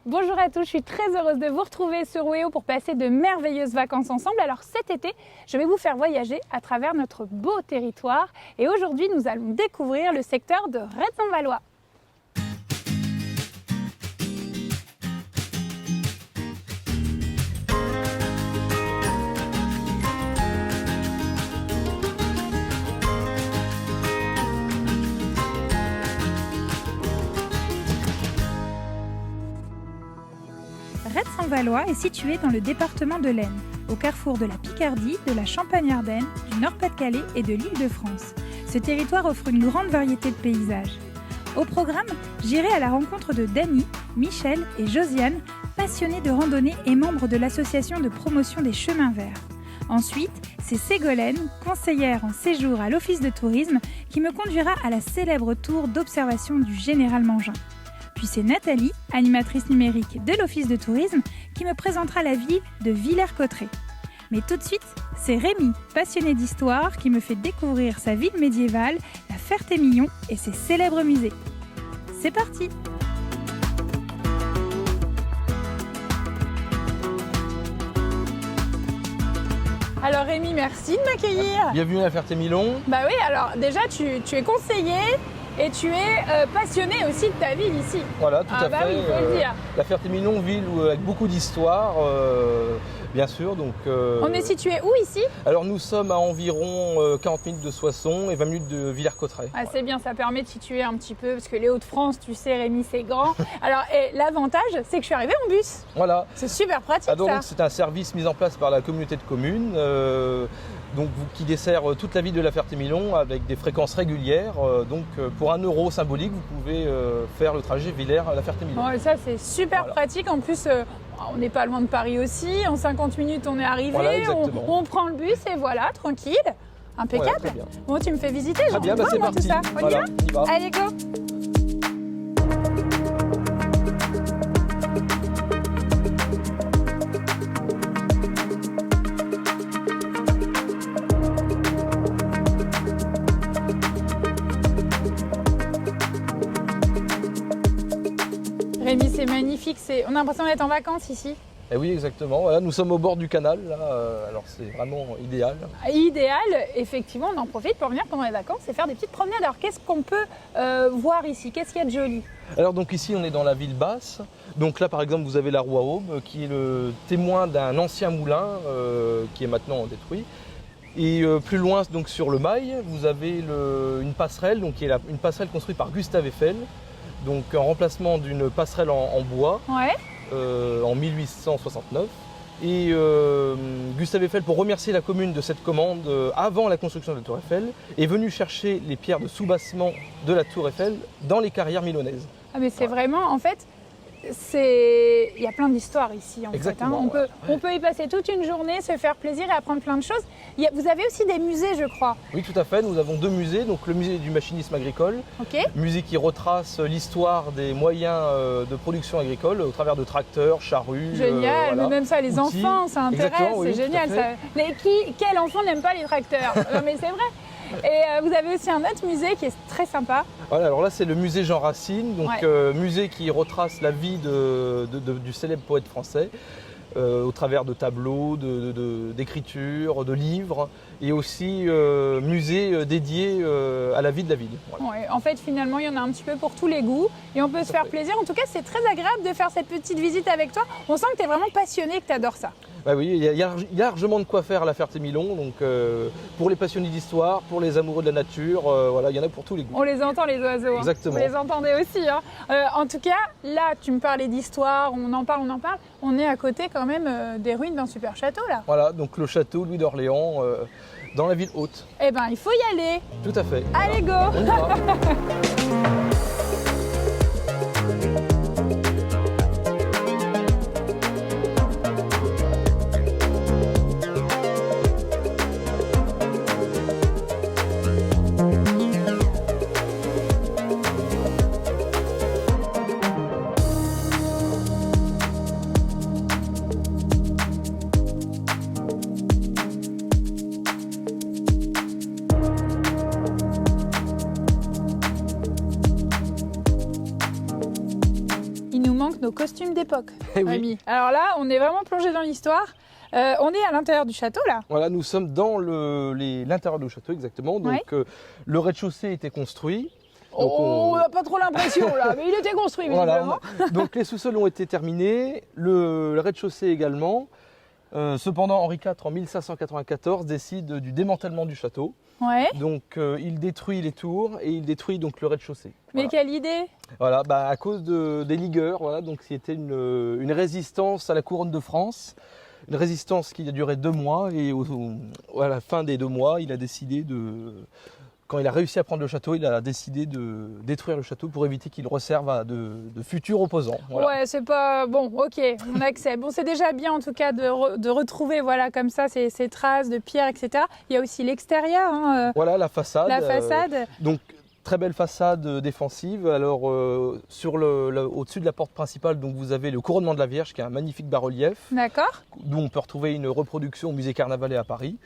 Bonjour à tous, je suis très heureuse de vous retrouver sur Wéo pour passer de merveilleuses vacances ensemble. Alors cet été, je vais vous faire voyager à travers notre beau territoire et aujourd'hui nous allons découvrir le secteur de Retz-en-Valois. Retz-en-Valois est situé dans le département de l'Aisne, au carrefour de la Picardie, de la Champagne-Ardenne, du Nord-Pas-de-Calais et de l'Île-de-France. Ce territoire offre une grande variété de paysages. Au programme, j'irai à la rencontre de Dany, Michel et Josiane, passionnés de randonnée et membres de l'association de promotion des chemins verts. Ensuite, c'est Ségolène, conseillère en séjour à l'Office de tourisme, qui me conduira à la célèbre tour d'observation du Général Mangin. Puis c'est Nathalie, animatrice numérique de l'Office de tourisme, qui me présentera la ville de Villers-Cotterêts. Mais tout de suite, c'est Rémi, passionné d'histoire, qui me fait découvrir sa ville médiévale, la Ferté-Milon et ses célèbres musées. C'est parti! Alors Rémi, merci de m'accueillir. Bienvenue à la Ferté-Milon. Bah oui, alors déjà tu es conseiller et tu es passionné aussi de ta ville ici. Voilà, tout à bah fait. Oui, faut le dire. La Ferté-Milon, ville avec beaucoup d'histoire, bien sûr. Donc, on est situé où ici? Alors nous sommes à environ 40 minutes de Soissons et 20 minutes de Villers-Cotterêts. Ah, c'est bien, ça permet de situer un petit peu, parce que les Hauts-de-France, tu sais Rémi, c'est grand. Alors et l'avantage, c'est que je suis arrivée en bus. Voilà. C'est super pratique donc, ça. c'est un service mis en place par la communauté de communes. Qui dessert toute la ville de la Ferté-Milon avec des fréquences régulières. Pour 1 euro symbolique, vous pouvez faire le trajet Villers à la Ferté-Milon. Bon, ça c'est super pratique. En plus, on n'est pas loin de Paris aussi. En 50 minutes, on est arrivé. Voilà, on prend le bus et voilà, tranquille. Impeccable. Voilà, très bien. Bon, tu me fais visiter. Très bien, c'est parti. Tout ça. On y va. Allez, go. Rémi, c'est magnifique, on a l'impression d'être en vacances ici. Et oui, exactement. Voilà, nous sommes au bord du canal, là, alors c'est vraiment idéal. Idéal, effectivement, on en profite pour venir pendant les vacances et faire des petites promenades. Alors qu'est-ce qu'on peut voir ici? Qu'est-ce qu'il y a de joli? Alors donc ici on est dans la ville basse. Donc là par exemple vous avez la roue à aubes qui est le témoin d'un ancien moulin qui est maintenant détruit. Et plus loin donc sur le Mail, vous avez une passerelle, donc qui est une passerelle construite par Gustave Eiffel. Donc en remplacement d'une passerelle en bois en 1869. Et Gustave Eiffel, pour remercier la commune de cette commande avant la construction de la tour Eiffel, est venu chercher les pierres de soubassement de la tour Eiffel dans les carrières milonnaises. Ah mais c'est vraiment, en fait, il y a plein d'histoires ici en fait. On peut y passer toute une journée, se faire plaisir et apprendre plein de choses. Vous avez aussi des musées, je crois. Oui, tout à fait. Nous avons 2 musées. Donc le musée du machinisme agricole, musée qui retrace l'histoire des moyens de production agricole au travers de tracteurs, charrues. Génial, mais même ça, les outils. Enfants, ça intéresse, c'est génial. Ça. Mais quel enfant n'aime pas les tracteurs? Non mais c'est vrai. Et vous avez aussi un autre musée qui est très sympa. Voilà, alors là c'est le musée Jean Racine, donc musée qui retrace la vie du célèbre poète français au travers de tableaux, d'écritures, de livres, et aussi musée dédié à la vie de la ville. Voilà. Ouais, en fait finalement il y en a un petit peu pour tous les goûts et on peut se faire plaisir. En tout cas c'est très agréable de faire cette petite visite avec toi. On sent que tu es vraiment passionné, que tu adores ça. Bah oui, il y a largement de quoi faire à la Ferté-Milon, donc pour les passionnés d'histoire, pour les amoureux de la nature, voilà, il y en a pour tous les goûts. On les entend les oiseaux. Exactement. Vous les entendez aussi. En tout cas, là, tu me parlais d'histoire, on en parle. On est à côté quand même des ruines d'un super château là. Voilà, donc le château Louis d'Orléans dans la ville haute. Eh ben, il faut y aller. Tout à fait. Allez, go. On y va. l'époque, Eh oui. Rémi. Alors là, on est vraiment plongé dans l'histoire. On est à l'intérieur du château, là. Voilà, nous sommes dans l'intérieur du château, exactement. Donc, le rez-de-chaussée était construit. Donc, on n'a pas trop l'impression, là, mais il était construit, visiblement. Voilà, donc, les sous-sols ont été terminés, le rez-de-chaussée également. Cependant, Henri IV, en 1594, décide du démantèlement du château. Ouais. Donc, il détruit les tours et il détruit donc, le rez-de-chaussée. Mais Voilà. quelle idée! Voilà, à cause des ligueurs, voilà, donc c'était une résistance à la couronne de France. Une résistance qui a duré 2 mois et à la fin des 2 mois, il a décidé quand il a réussi à prendre le château, il a décidé de détruire le château pour éviter qu'il reserve à de futurs opposants. Voilà. Ouais, c'est pas... Bon, ok, on accepte. Bon, c'est déjà bien en tout cas de retrouver voilà, comme ça ces traces de pierre, etc. Il y a aussi l'extérieur. Hein, Voilà la façade. La façade. Donc très belle façade défensive. Alors au-dessus de la porte principale, donc, vous avez le couronnement de la Vierge qui est un magnifique bas-relief. D'accord. D'où on peut retrouver une reproduction au musée Carnavalet à Paris.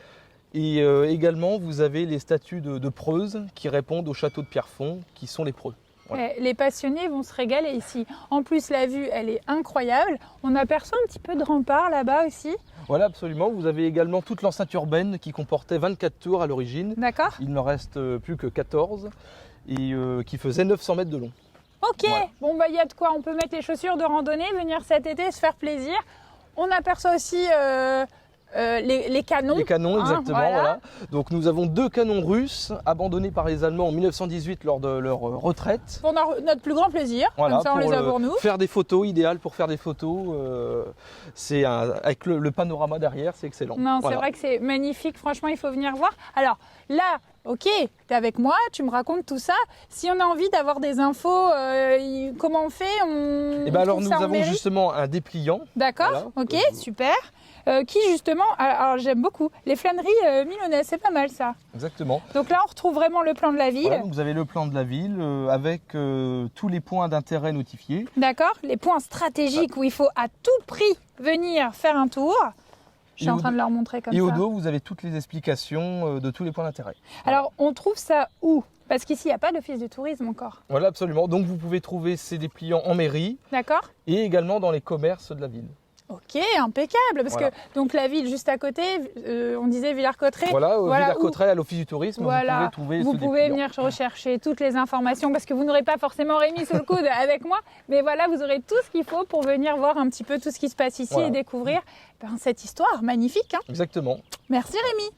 Et également, vous avez les statues de preuses qui répondent au château de Pierrefonds, qui sont les preux. Voilà. Les passionnés vont se régaler ici. En plus, la vue, elle est incroyable. On aperçoit un petit peu de rempart là-bas aussi. Voilà, absolument. Vous avez également toute l'enceinte urbaine qui comportait 24 tours à l'origine. D'accord. Il n'en reste plus que 14 et qui faisait 900 mètres de long. Ok, Voilà. bon bah il y a de quoi, on peut mettre les chaussures de randonnée, venir cet été, se faire plaisir. On aperçoit aussi les canons. Les canons, hein, exactement. voilà. Voilà. Donc nous avons 2 canons russes abandonnés par les Allemands en 1918 lors de leur retraite. Pour notre plus grand plaisir, Voilà, comme ça on les a pour nous. faire des photos, idéal pour faire des photos. Avec le panorama derrière, c'est excellent. Non, Voilà. c'est vrai que c'est magnifique, franchement il faut venir voir. Alors là, ok, t'es avec moi, tu me racontes tout ça. Si on a envie d'avoir des infos, comment on fait? Et ben alors trouve nous ça en avons mairie justement un dépliant. D'accord, Voilà. ok, super. Qui justement, alors j'aime beaucoup, les flâneries milonaises, c'est pas mal ça. Exactement. Donc là on retrouve vraiment le plan de la ville. Voilà, donc vous avez le plan de la ville avec tous les points d'intérêt notifiés. D'accord, les points stratégiques où il faut à tout prix venir faire un tour. Je suis Et en au train de leur montrer comme Et ça. au dos, vous avez toutes les explications de tous les points d'intérêt. Alors on trouve ça où? Parce qu'ici il n'y a pas d'office de tourisme encore. Voilà, absolument. Donc vous pouvez trouver ces dépliants en mairie D'accord? et également dans les commerces de la ville. Ok, impeccable. Parce Voilà. que donc la ville juste à côté, on disait Villers-Cotterêts. Voilà, Voilà, Villers-Cotterêts, à l'office du tourisme, Voilà, vous pouvez trouver vous ce pouvez dépliant. venir rechercher toutes les informations parce que vous n'aurez pas forcément Rémi sous le coude avec moi, mais voilà, vous aurez tout ce qu'il faut pour venir voir un petit peu tout ce qui se passe ici Voilà. et découvrir cette histoire magnifique. Hein. Exactement. Merci Rémi.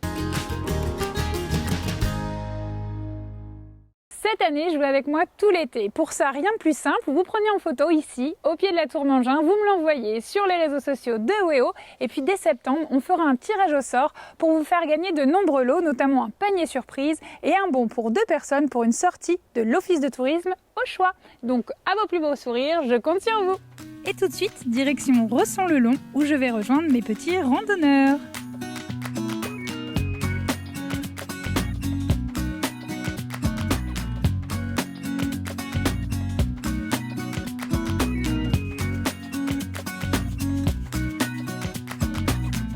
Cette année, je jouais avec moi tout l'été. Pour ça, rien de plus simple, vous prenez en photo ici, au pied de la tour Mangin, vous me l'envoyez sur les réseaux sociaux de WEO, et puis dès septembre, on fera un tirage au sort pour vous faire gagner de nombreux lots, notamment un panier surprise et un bon pour 2 personnes pour une sortie de l'office de tourisme au choix. Donc, à vos plus beaux sourires, je compte sur vous. Et tout de suite, direction Ressons-le-Long, où je vais rejoindre mes petits randonneurs.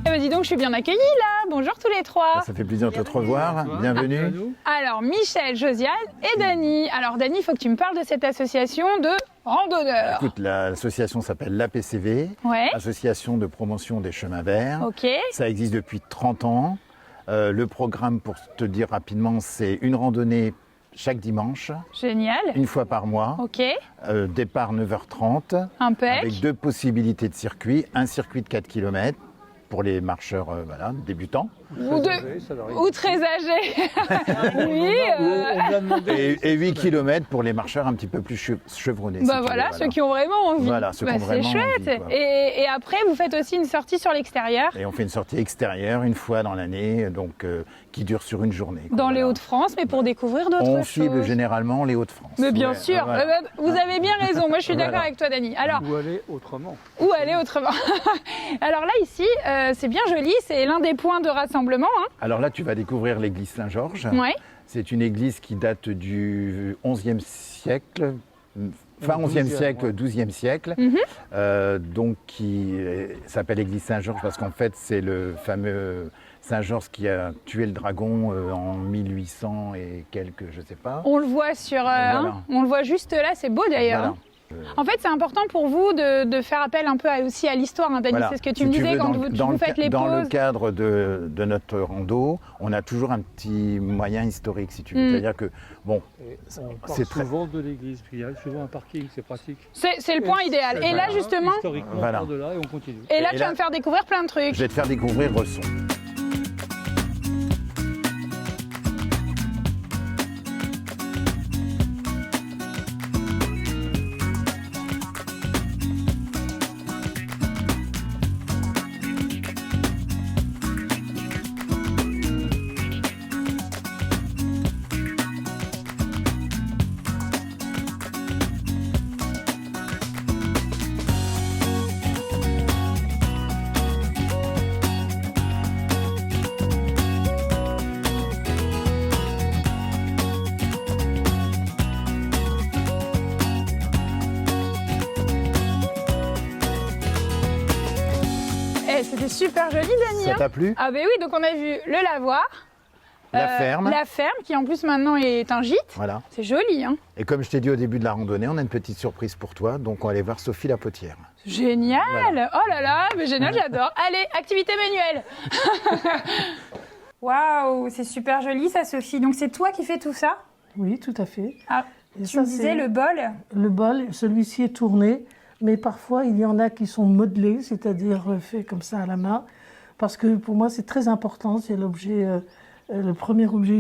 Eh ben dis donc, je suis bien accueillie là. Bonjour tous les 3. Ça fait plaisir de te revoir. Bienvenue. Alors, Michel, Josiane et Dany. Alors, Dany, il faut que tu me parles de cette association de randonneurs. Écoute, l'association s'appelle l'APCV, Ouais, Association de promotion des chemins verts. ok. Ça existe depuis 30 ans. Le programme, pour te dire rapidement, c'est une randonnée chaque dimanche, Génial. une fois par mois. Ok, Départ 9h30, impec. avec 2 possibilités de circuit. Un circuit de 4 km pour les marcheurs débutants. Ou très âgés. Oui. Et 8 km pour les marcheurs un petit peu plus chevronnés. si Bah tu veux, voilà, ceux qui ont vraiment envie. Voilà, ceux qui ont C'est vraiment chouette. envie, quoi. Et après, vous faites aussi une sortie sur l'extérieur, Et on fait une sortie extérieure une fois dans l'année, donc qui dure sur une journée. quoi, dans les voilà. Hauts-de-France, mais pour découvrir d'autres On choses. cible généralement les Hauts-de-France. Mais bien Ouais, sûr, voilà. vous avez bien raison. Moi, je suis d'accord Voilà. avec toi, Dany. Alors, Ou aller autrement. où aller autrement? Alors là, ici, c'est bien joli. C'est l'un des points de rassemblement. Hein. Alors là, tu vas découvrir l'église Saint-Georges. Ouais. C'est une église qui date du XIe siècle, fin XIe siècle, XIIe siècle, Mhm. donc qui s'appelle l'église Saint-Georges parce qu'en fait, c'est le fameux Saint-Georges qui a tué le dragon en 1800 et quelques, je sais pas. On le voit sur, Voilà. hein, on le voit juste là. C'est beau d'ailleurs. Voilà. hein. En fait, c'est important pour vous de faire appel un peu aussi à l'histoire, hein, Dany. Voilà. C'est ce que tu Si me tu disais veux, quand vous faites les Dans le pauses. cadre de notre rando, on a toujours un petit moyen historique, si tu veux. C'est-à-dire que, bon, On part c'est très... souvent de l'église, puis il y a souvent un parking, c'est pratique. C'est le point idéal. Et là, justement, Historiquement, Voilà. on part de là et on continue. et là, Et tu là- vas me faire découvrir plein de trucs. Je vais te faire découvrir Resson. Eh, c'était super joli, Dany. Ça hein. t'a plu? Ah ben oui, donc on a vu le lavoir. La ferme. La ferme, qui en plus maintenant est un gîte. Voilà. C'est joli, hein. Et comme je t'ai dit au début de la randonnée, on a une petite surprise pour toi. Donc, on va aller voir Sophie la potière. Génial. Voilà. Oh là là, mais génial, j'adore. Allez, activité manuelle. Waouh, c'est super joli ça, Sophie. Donc c'est toi qui fais tout ça? Oui, tout à fait. Ah, Et tu me disais le bol. Le bol, celui-ci est tourné, mais parfois il y en a qui sont modelés, c'est-à-dire faits comme ça à la main, parce que pour moi c'est très important, c'est l'objet, le premier objet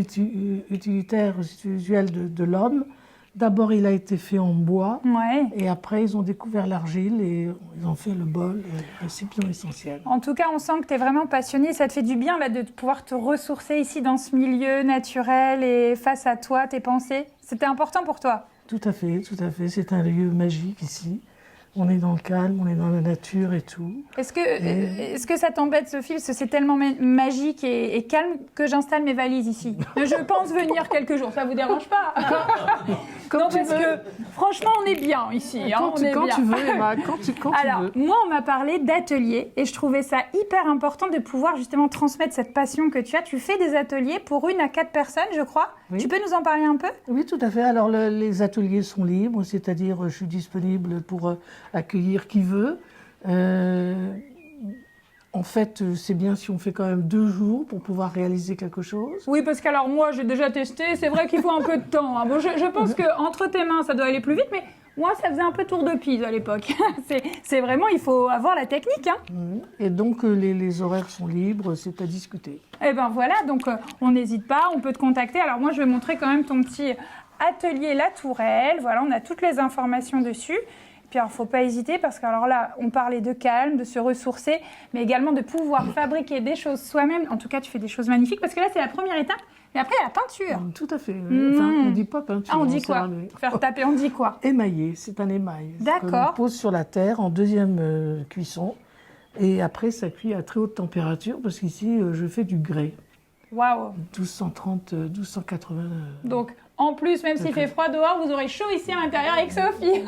utilitaire, usuel de l'homme. D'abord il a été fait en bois, Ouais. et après ils ont découvert l'argile et ils ont fait le bol, récipient essentiel. En tout cas, on sent que tu es vraiment passionné. Ça te fait du bien là, de pouvoir te ressourcer ici dans ce milieu naturel et face à toi, tes pensées. C'était important pour toi? Tout à fait, tout à fait. C'est un lieu magique ici. On est dans le calme, on est dans la nature et tout. Est-ce que ça t'embête, Sophie, parce que c'est tellement magique et calme que j'installe mes valises ici? Je pense venir quelques jours, ça vous dérange pas? Comme Non, tu parce veux. que franchement, on est bien ici. hein, Quand, on tu, est quand bien. tu veux, Emma, quand tu Alors, veux. moi, on m'a parlé d'ateliers et je trouvais ça hyper important de pouvoir justement transmettre cette passion que tu as. Tu fais des ateliers pour 1 à 4 personnes, je crois. Oui. Tu peux nous en parler un peu? Oui, tout à fait. Alors, les ateliers sont libres, c'est-à-dire je suis disponible pour accueillir qui veut. En fait, c'est bien si on fait quand même 2 jours pour pouvoir réaliser quelque chose. Oui, parce qu'alors moi, j'ai déjà testé. C'est vrai qu'il faut un peu de temps. hein. Bon, je pense qu'entre tes mains, ça doit aller plus vite, mais moi, ça faisait un peu tour de Pise à l'époque. c'est vraiment, il faut avoir la technique. Hein. Et donc, les horaires sont libres, c'est à discuter. Et ben voilà, donc on n'hésite pas, on peut te contacter. Alors moi, je vais montrer quand même ton petit atelier La Tourelle. Voilà, on a toutes les informations dessus. Puis alors, faut pas hésiter parce que alors là, on parlait de calme, de se ressourcer, mais également de pouvoir fabriquer des choses soi-même. En tout cas, tu fais des choses magnifiques parce que là, c'est la première étape. Et après, il y a la peinture. Tout à fait. Enfin, on dit pas peinture. Ah, on dit c'est quoi? Faire taper, on dit quoi? Émaillé, c'est un émail. D'accord. On pose sur la terre en deuxième cuisson. Et après, ça cuit à très haute température parce qu'ici, je fais du grès. Waouh! 1230, 1280. Donc, en plus, même s'il fait froid dehors, vous aurez chaud ici à l'intérieur avec Sophie.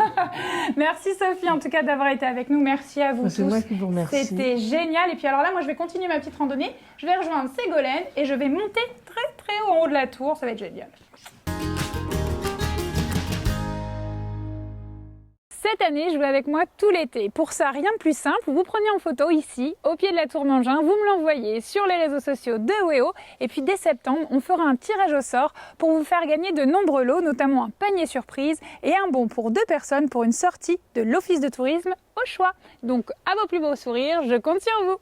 Merci Sophie, en tout cas, d'avoir été avec nous. Merci à vous tous. C'est moi qui vous remercie. C'était génial. Et puis alors là, moi, je vais continuer ma petite randonnée. Je vais rejoindre Ségolène et je vais monter très, très haut en haut de la tour. Ça va être génial. Cette année, je vais avec moi tout l'été. Pour ça, rien de plus simple, vous prenez en photo ici, au pied de la tour Mangin, vous me l'envoyez sur les réseaux sociaux de WEO. Et puis dès septembre, on fera un tirage au sort pour vous faire gagner de nombreux lots, notamment un panier surprise et un bon pour 2 personnes pour une sortie de l'Office de tourisme au choix. Donc à vos plus beaux sourires, je compte sur vous.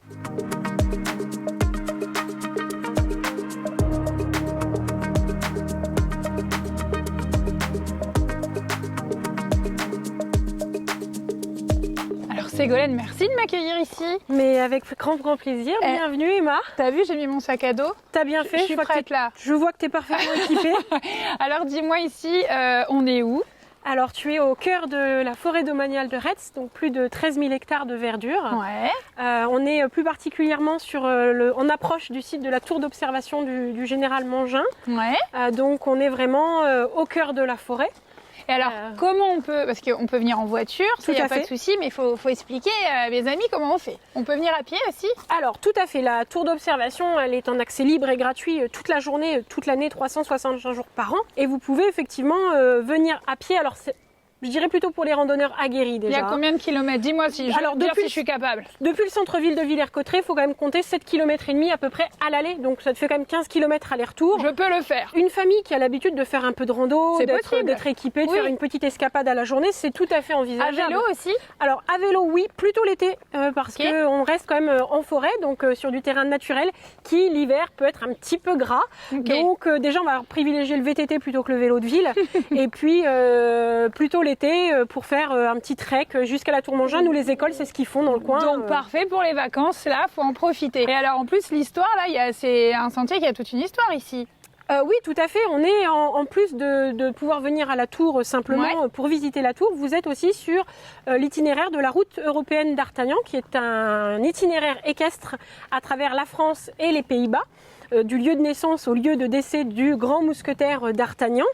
Ségolène, merci de m'accueillir ici. Mais avec grand plaisir. Bienvenue Emma. T'as vu, j'ai mis mon sac à dos. T'as bien fait. Je suis prête là. Je vois que t'es parfaitement équipée. Alors dis-moi ici, on est où? Alors tu es au cœur de la forêt domaniale de Retz, donc plus de 13 000 hectares de verdure. Ouais. On est plus particulièrement en approche du site de la tour d'observation du général Mangin. Ouais. Donc on est vraiment au cœur de la forêt. Et alors, comment on peut, parce qu'on peut venir en voiture, ça, il n'y a pas de souci, mais il faut expliquer à mes amis comment on fait. On peut venir à pied aussi? Alors, tout à fait. La tour d'observation, elle est en accès libre et gratuit toute la journée, toute l'année, 365 jours par an. Et vous pouvez effectivement venir à pied. Alors, Je dirais plutôt pour les randonneurs aguerris Il déjà. y a combien de kilomètres? Dis-moi si je Alors, veux dire depuis- si je suis capable. Depuis le centre-ville de Villers-Cotterêts, il faut quand même compter 7 km et demi à peu près à l'aller. Donc ça te fait quand même 15 km aller-retour. Je peux le faire. Une famille qui a l'habitude de faire un peu de rando, C'est d'être possible. équipée, de Oui. faire une petite escapade à la journée, c'est tout à fait À envisageable. vélo aussi? Alors à vélo, oui, plutôt l'été, parce Ok. qu'on reste quand même en forêt, donc sur du terrain naturel, qui l'hiver peut être un petit peu gras. Ok. Donc déjà, on va privilégier le VTT plutôt que le vélo de ville. Et puis plutôt l'été pour faire un petit trek jusqu'à la Tour Mangin. Nous, les écoles, c'est ce qu'ils font dans le coin. Donc parfait pour les vacances, là, faut en profiter. Et alors en plus, l'histoire, là, c'est un sentier qui a toute une histoire ici. Oui, tout à fait. On est en plus de pouvoir venir à la Tour simplement pour visiter la Tour, vous êtes aussi sur l'itinéraire de la route européenne d'Artagnan, qui est un itinéraire équestre à travers la France et les Pays-Bas. Du lieu de naissance au lieu de décès du grand mousquetaire d'Artagnan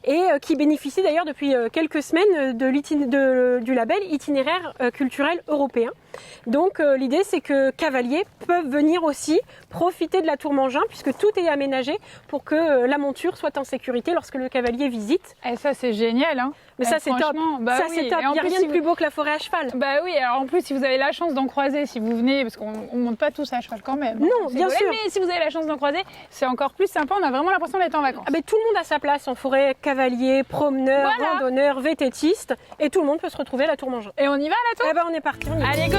et qui bénéficie d'ailleurs depuis quelques semaines du label itinéraire culturel européen. Donc l'idée c'est que cavaliers peuvent venir aussi profiter de la Tour Mangin puisque tout est aménagé pour que la monture soit en sécurité lorsque le cavalier visite. Et ça, c'est génial, hein. Mais ça c'est top, franchement, bah ça oui. c'est top, Et en il n'y a plus, rien si de plus beau que la forêt à cheval. Bah oui, alors en plus, si vous avez la chance d'en croiser, si vous venez, parce qu'on ne monte pas tous à cheval quand même. Non, C'est bien volé, sûr. Mais si vous avez la chance d'en croiser, c'est encore plus sympa, on a vraiment l'impression d'être en vacances. Ah ben, tout le monde a sa place en forêt, cavalier, promeneur, Voilà. randonneur, VTTiste et tout le monde peut se retrouver à la Tour Mangin. Et on y va, là, toi? Eh ben on est parti, on y va. Allez, go!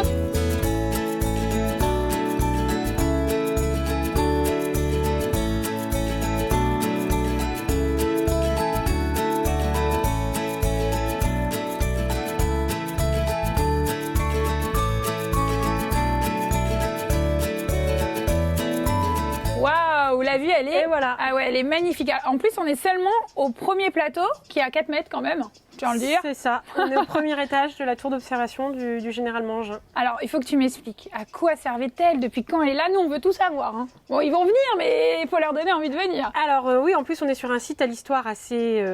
Waouh, la vue, elle est... Et voilà. Ah ouais, elle est magnifique. En plus, on est seulement au premier plateau, qui est à 4 mètres quand même, je tiens à le dire. C'est ça, on est au premier étage de la tour d'observation du général Mangin. Alors, il faut que tu m'expliques. À quoi servait-elle? Depuis quand elle est là? Nous, on veut tout savoir. Hein. Bon, ils vont venir, mais il faut leur donner envie de venir. Alors oui, en plus on est sur un site à l'histoire assez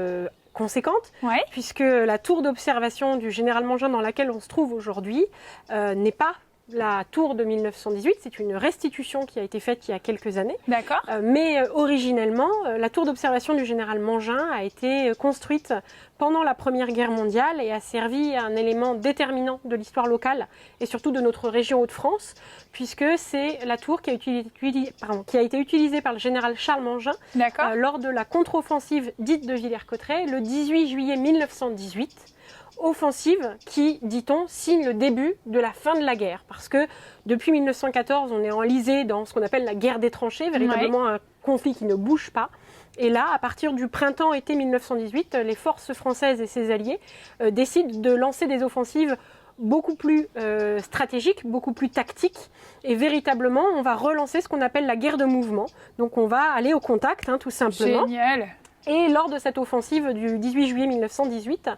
conséquente, Ouais. puisque la tour d'observation du général Mangin dans laquelle on se trouve aujourd'hui n'est pas la tour de 1918, c'est une restitution qui a été faite il y a quelques années. D'accord. Mais originellement, la tour d'observation du général Mangin a été construite pendant la Première Guerre mondiale et a servi à un élément déterminant de l'histoire locale et surtout de notre région Hauts-de-France, puisque c'est la tour qui a été utilisée par le général Charles Mangin D'accord. lors de la contre-offensive dite de Villers-Cotterêts le 18 juillet 1918. Offensive qui, dit-on, signe le début de la fin de la guerre. Parce que depuis 1914, on est enlisé dans ce qu'on appelle la guerre des tranchées, véritablement un conflit qui ne bouge pas. Et là, à partir du printemps-été 1918, les forces françaises et ses alliés décident de lancer des offensives beaucoup plus stratégiques, beaucoup plus tactiques. Et véritablement, on va relancer ce qu'on appelle la guerre de mouvement. Donc on va aller au contact, tout simplement. Génial. Et lors de cette offensive du 18 juillet 1918,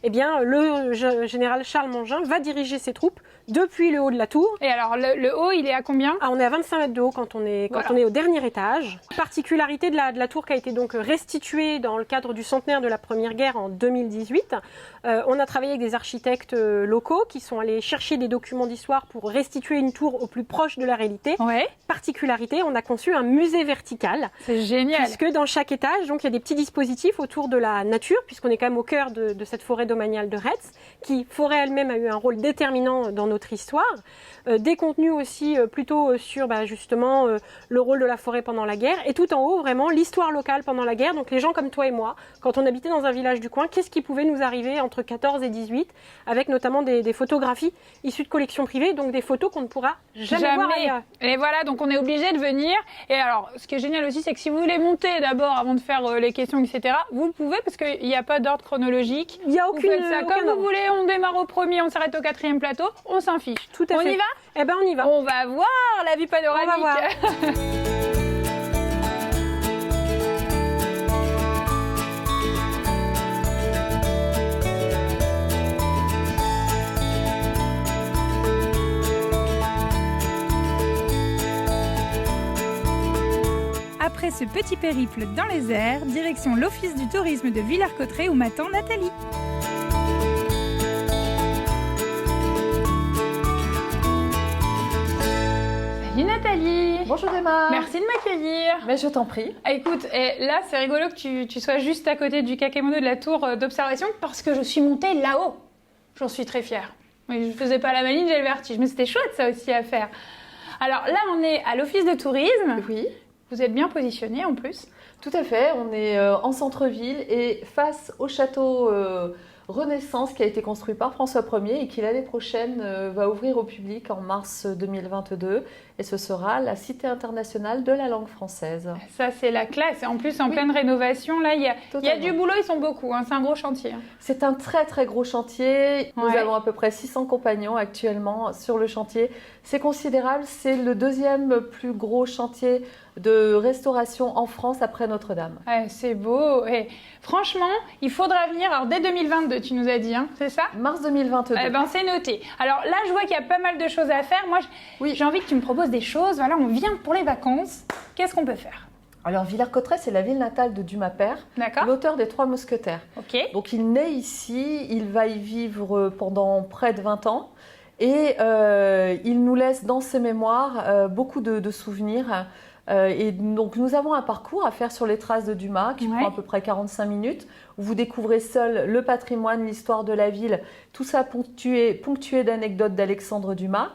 eh bien, le général Charles Mangin va diriger ses troupes depuis le haut de la tour. Et alors, le haut, il est à combien? Ah, on est à 25 mètres de haut quand on est au dernier étage. Particularité de la tour qui a été donc restituée dans le cadre du centenaire de la Première Guerre en 2018. On a travaillé avec des architectes locaux qui sont allés chercher des documents d'histoire pour restituer une tour au plus proche de la réalité. Ouais. Particularité, on a conçu un musée vertical. C'est génial. Puisque dans chaque étage, donc, il y a des petits dispositifs autour de la nature, puisqu'on est quand même au cœur de cette forêt domaniale de Retz, qui, forêt elle-même, a eu un rôle déterminant dans notre histoire. Des contenus aussi plutôt sur justement le rôle de la forêt pendant la guerre, et tout en haut, vraiment, l'histoire locale pendant la guerre. Donc les gens comme toi et moi, quand on habitait dans un village du coin, qu'est-ce qui pouvait nous arriver entre 14 et 18, avec notamment des photographies issues de collections privées, donc des photos qu'on ne pourra jamais voir ailleurs. Et voilà, donc on est obligé de venir. Et alors, ce qui est génial aussi, c'est que si vous voulez monter d'abord, avant de faire les questions, etc., vous le pouvez, parce qu'il n'y a pas d'ordre chronologique. Il n'y a Vous faites ça comme vous voulez, on démarre au premier, on s'arrête au 4e plateau, on s'en fiche. Tout à fait. On y va? Eh ben on y va. On va voir la vue panoramique. On va voir. Après ce petit périple dans les airs, direction l'Office du tourisme de Villers-Cotterêts où m'attend Nathalie. Salut Nathalie. Bonjour Emma. Merci de m'accueillir. Mais je t'en prie. Écoute, là c'est rigolo que tu sois juste à côté du kakemono de la tour d'observation parce que je suis montée là-haut. J'en suis très fière. Oui, je faisais pas la maline, j'ai le vertige, mais c'était chouette ça aussi à faire. Alors là on est à l'office de tourisme. Oui. Vous êtes bien positionné en plus. Tout à fait, on est en centre-ville et face au château Renaissance qui a été construit par François Ier et qui l'année prochaine va ouvrir au public en mars 2022 et ce sera la Cité internationale de la langue française. Ça c'est la classe et en plus en pleine rénovation, là il y a du boulot, ils sont beaucoup, hein. C'est un gros chantier. C'est un très très gros chantier, nous Ouais. avons à peu près 600 compagnons actuellement sur le chantier. C'est considérable, c'est le deuxième plus gros chantier de restauration en France après Notre-Dame. Ouais, c'est beau. Et franchement, il faudra venir, alors dès 2022 tu nous as dit, hein, c'est ça? Mars 2022. Eh ben, c'est noté. Alors là, je vois qu'il y a pas mal de choses à faire. Moi, Oui. j'ai envie que tu me proposes des choses. Voilà, on vient pour les vacances. Qu'est-ce qu'on peut faire? Alors Villers-Cotterêts, c'est la ville natale de Dumas père, D'accord? l'auteur des Trois Mousquetaires. Ok. Donc il naît ici, il va y vivre pendant près de 20 ans et il nous laisse dans ses mémoires beaucoup de souvenirs. Et donc nous avons un parcours à faire sur les traces de Dumas qui Ouais. prend à peu près 45 minutes où vous découvrez seul le patrimoine, l'histoire de la ville, tout ça ponctué d'anecdotes d'Alexandre Dumas.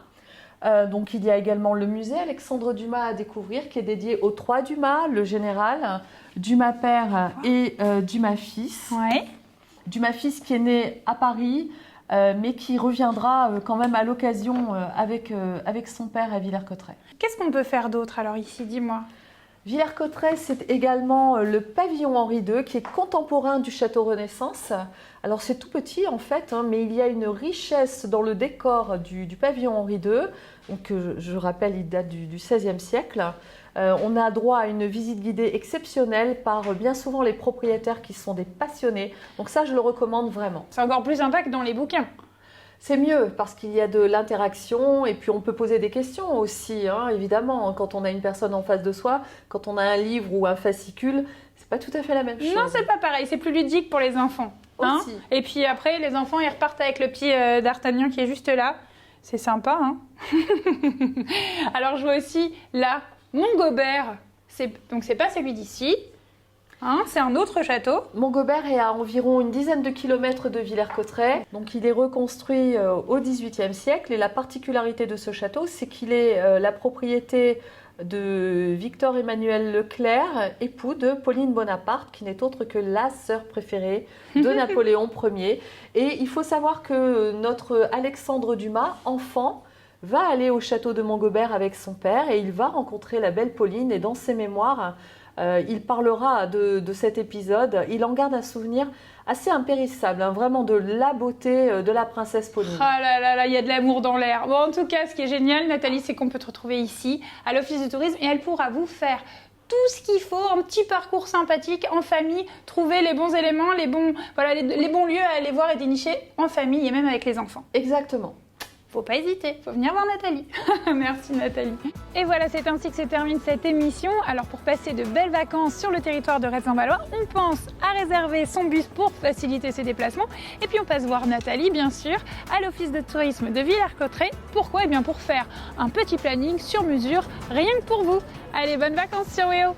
Donc il y a également le musée Alexandre Dumas à découvrir qui est dédié aux trois Dumas, le général, Dumas père et Dumas fils. Ouais. Dumas fils qui est né à Paris mais qui reviendra quand même à l'occasion avec son père à Villers-Cotterêts. Qu'est-ce qu'on peut faire d'autre alors ici? Dis-moi. Villers-Cotterêts, c'est également le pavillon Henri II qui est contemporain du château Renaissance. Alors c'est tout petit en fait, hein, mais il y a une richesse dans le décor du pavillon Henri II. Donc, je rappelle, il date du XVIe siècle. On a droit à une visite guidée exceptionnelle par bien souvent les propriétaires qui sont des passionnés. Donc ça, je le recommande vraiment. C'est encore plus sympa que dans les bouquins. C'est mieux parce qu'il y a de l'interaction et puis on peut poser des questions aussi, hein, évidemment. Quand on a une personne en face de soi, quand on a un livre ou un fascicule, c'est pas tout à fait la même chose. Non, c'est pas pareil. C'est plus ludique pour les enfants. Hein? Aussi. Et puis après, les enfants, ils repartent avec le petit d'Artagnan qui est juste là. C'est sympa, hein. Alors, je vois aussi là, Montgobert. Donc, c'est pas celui d'ici. Hein, c'est un autre château. Montgobert est à environ une dizaine de kilomètres de Villers-Cotterêts. Donc il est reconstruit au XVIIIe siècle et la particularité de ce château, c'est qu'il est la propriété de Victor Emmanuel Leclerc, époux de Pauline Bonaparte, qui n'est autre que la sœur préférée de Napoléon Ier. Et il faut savoir que notre Alexandre Dumas, enfant, va aller au château de Montgobert avec son père et il va rencontrer la belle Pauline et dans ses mémoires, il parlera de cet épisode. Il en garde un souvenir assez impérissable, hein, vraiment de la beauté de la princesse Pauline. Ah là là là, il y a de l'amour dans l'air. Bon, en tout cas, ce qui est génial, Nathalie, c'est qu'on peut te retrouver ici, à l'Office du tourisme, et elle pourra vous faire tout ce qu'il faut, un petit parcours sympathique en famille, trouver les bons éléments, les bons lieux à aller voir et dénicher en famille et même avec les enfants. Exactement. Faut pas hésiter, faut venir voir Nathalie. Merci Nathalie. Et voilà, c'est ainsi que se termine cette émission. Alors pour passer de belles vacances sur le territoire de Retz-en-Valois, on pense à réserver son bus pour faciliter ses déplacements. Et puis on passe voir Nathalie, bien sûr, à l'Office de tourisme de Villers-Cotterêts. Pourquoi? Eh bien pour faire un petit planning sur mesure, rien que pour vous. Allez, bonnes vacances sur WEO.